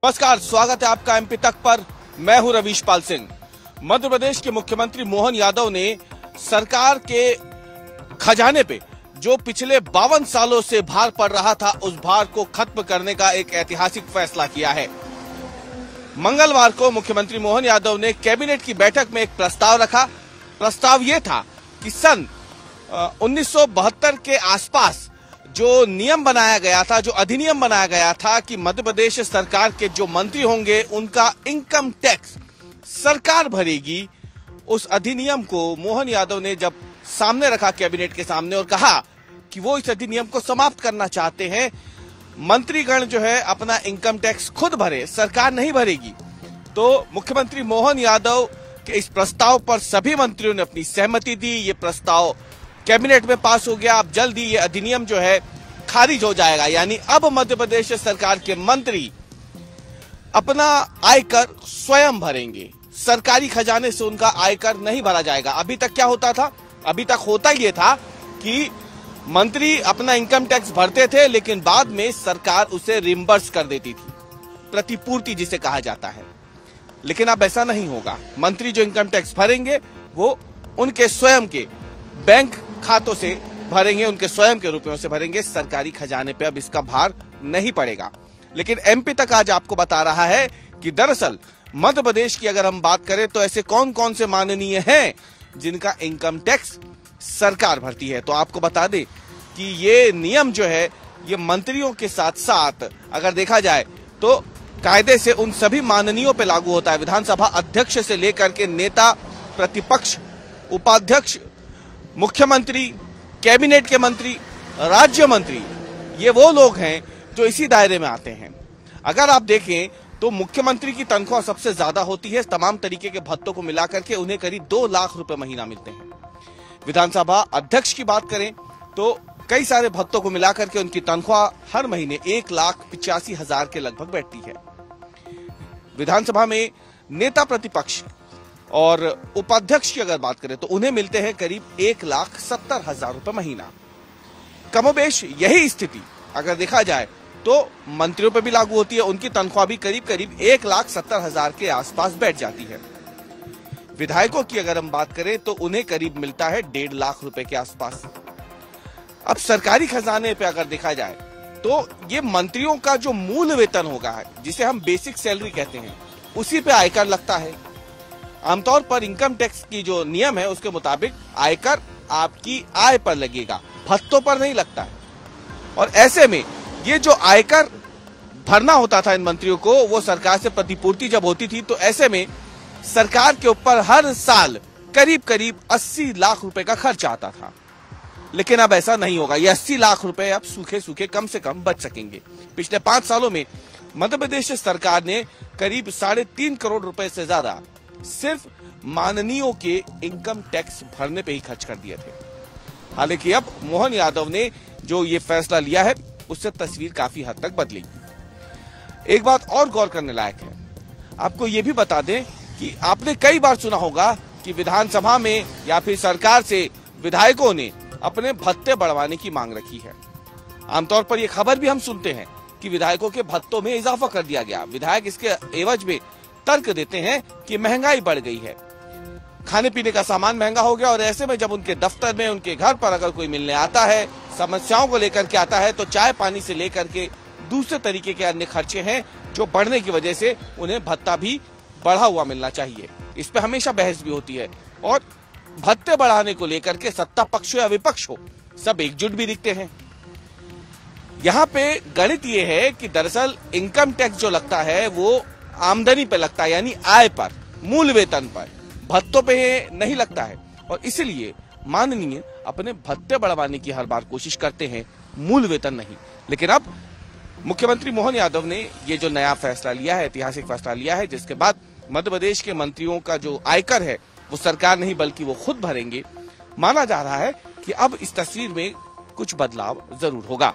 नमस्कार, स्वागत है आपका एमपी तक पर। मैं हूं रवीश पाल सिंह। मध्य प्रदेश के मुख्यमंत्री मोहन यादव ने सरकार के खजाने पे जो पिछले 52 सालों से भार पड़ रहा था, उस भार को खत्म करने का एक ऐतिहासिक फैसला किया है। मंगलवार को मुख्यमंत्री मोहन यादव ने कैबिनेट की बैठक में एक प्रस्ताव रखा। प्रस्ताव ये था कि सन 1972 के आसपास जो नियम बनाया गया था, जो अधिनियम बनाया गया था कि मध्य प्रदेश सरकार के जो मंत्री होंगे उनका इनकम टैक्स सरकार भरेगी, उस अधिनियम को मोहन यादव ने जब सामने रखा कैबिनेट के सामने और कहा कि वो इस अधिनियम को समाप्त करना चाहते हैं, मंत्रीगण जो है अपना इनकम टैक्स खुद भरे, सरकार नहीं भरेगी, तो मुख्यमंत्री मोहन यादव के इस प्रस्ताव पर सभी मंत्रियों ने अपनी सहमति दी। ये प्रस्ताव कैबिनेट में पास हो गया। अब जल्द ही ये अधिनियम जो है खारिज हो जाएगा, यानी अब मध्य प्रदेश सरकार के मंत्री अपना आयकर स्वयं भरेंगे। सरकारी खजाने से उनका आयकर नहीं भरा जाएगा। अभी तक क्या होता था? अभी तक होता ये था कि मंत्री अपना इनकम टैक्स भरते थे, लेकिन बाद में सरकार उसे रिम्बर्स कर देती थी, प्रतिपूर्ति जिसे कहा जाता है। लेकिन अब ऐसा नहीं होगा। मंत्री जो इनकम टैक्स भरेंगे वो उनके स्वयं के बैंक खातों से भरेंगे, उनके स्वयं के रुपयों से भरेंगे। सरकारी खजाने पे अब इसका भार नहीं पड़ेगा। लेकिन एमपी तक आज आपको बता रहा है कि दरअसल मध्य प्रदेश की अगर हम बात करें तो ऐसे कौन कौन से माननीय हैं जिनका इनकम टैक्स सरकार भरती है। तो आपको बता दें कि ये नियम जो है ये मंत्रियों के साथ साथ अगर देखा जाए तो कायदे से उन सभी माननीयों पे लागू होता है। विधानसभा अध्यक्ष से लेकर के नेता प्रतिपक्ष, उपाध्यक्ष, मुख्यमंत्री, कैबिनेट के मंत्री, राज्य मंत्री, ये वो लोग हैं जो इसी दायरे में आते हैं। अगर आप देखें तो मुख्यमंत्री की तनख्वाह सबसे ज्यादा होती है। तमाम तरीके के भत्तों को मिलाकर के उन्हें करीब 2 लाख रुपए महीना मिलते हैं। विधानसभा अध्यक्ष की बात करें तो कई सारे भत्तों को मिलाकर के उनकी तनख्वाह हर महीने 1,85,000 के लगभग बैठती है। विधानसभा में नेता प्रतिपक्ष और उपाध्यक्ष की अगर बात करें तो उन्हें मिलते हैं करीब 1,70,000 रुपए महीना। कमोबेश यही स्थिति अगर देखा जाए तो मंत्रियों पर भी लागू होती है। उनकी तनख्वाह भी करीब करीब 1,70,000 के आसपास बैठ जाती है। विधायकों की अगर हम बात करें तो उन्हें करीब मिलता है 1.5 लाख रुपए के आसपास। अब सरकारी खजाने पे अगर देखा जाए तो ये मंत्रियों का जो मूल वेतन होगा, जिसे हम बेसिक सैलरी कहते हैं, उसी पे आयकर लगता है। आमतौर पर इनकम टैक्स की जो नियम है उसके मुताबिक आयकर आपकी आय पर लगेगा, भत्तों पर नहीं लगता है। और ऐसे में ये जो आयकर भरना होता था इन मंत्रियों को, वो सरकार से प्रतिपूर्ति जब होती थी, तो ऐसे में सरकार के ऊपर हर साल करीब करीब 80 लाख रुपए का खर्च आता था। लेकिन अब ऐसा नहीं होगा। ये 80 लाख रुपए अब सूखे सूखे कम से कम बच सकेंगे। पिछले 5 सालों में मध्य प्रदेश सरकार ने करीब 3.5 करोड़ रुपए से ज्यादा सिर्फ माननीयों के इनकम टैक्स भरने पे ही खर्च कर दिए थे। हालांकि अब मोहन यादव ने जो ये फैसला लिया है उससे तस्वीर काफी हद तक बदलेगी। एक बात और गौर करने लायक है, आपको ये भी बता दें कि आपने कई बार सुना होगा कि विधानसभा में या फिर सरकार से विधायकों ने अपने भत्ते बढ़वाने की मांग रखी है। आमतौर पर यह खबर भी हम सुनते हैं कि विधायकों के भत्तों में इजाफा कर दिया गया। विधायक इसके एवज में तर्क देते हैं कि महंगाई बढ़ गई है, खाने पीने का सामान महंगा हो गया, और ऐसे में जब उनके दफ्तर में, उनके घर पर अगर कोई मिलने आता है, समस्याओं को लेकर के आता है, तो चाय पानी से लेकर के दूसरे तरीके के अन्य खर्चे हैं जो बढ़ने की वजह से उन्हें भत्ता भी बढ़ा हुआ मिलना चाहिए। इस पे हमेशा बहस भी होती है। और भत्ते बढ़ाने को लेकर के सत्ता पक्ष हो या विपक्ष हो, सब एकजुट भी दिखते हैं। यहाँ पे गणित ये है कि दरअसल इनकम टैक्स जो लगता है वो आमदनी पे लगता है, यानी आय पर, मूल वेतन पर, भत्तों पे नहीं लगता है। और इसलिए माननीय अपने भत्ते बढ़वाने की हर बार कोशिश करते हैं, मूल वेतन नहीं। लेकिन अब मुख्यमंत्री मोहन यादव ने ये जो नया फैसला लिया है, ऐतिहासिक फैसला लिया है, जिसके बाद मध्य प्रदेश के मंत्रियों का जो आयकर है वो सरकार नहीं बल्कि वो खुद भरेंगे, माना जा रहा है कि अब इस तस्वीर में कुछ बदलाव जरूर होगा।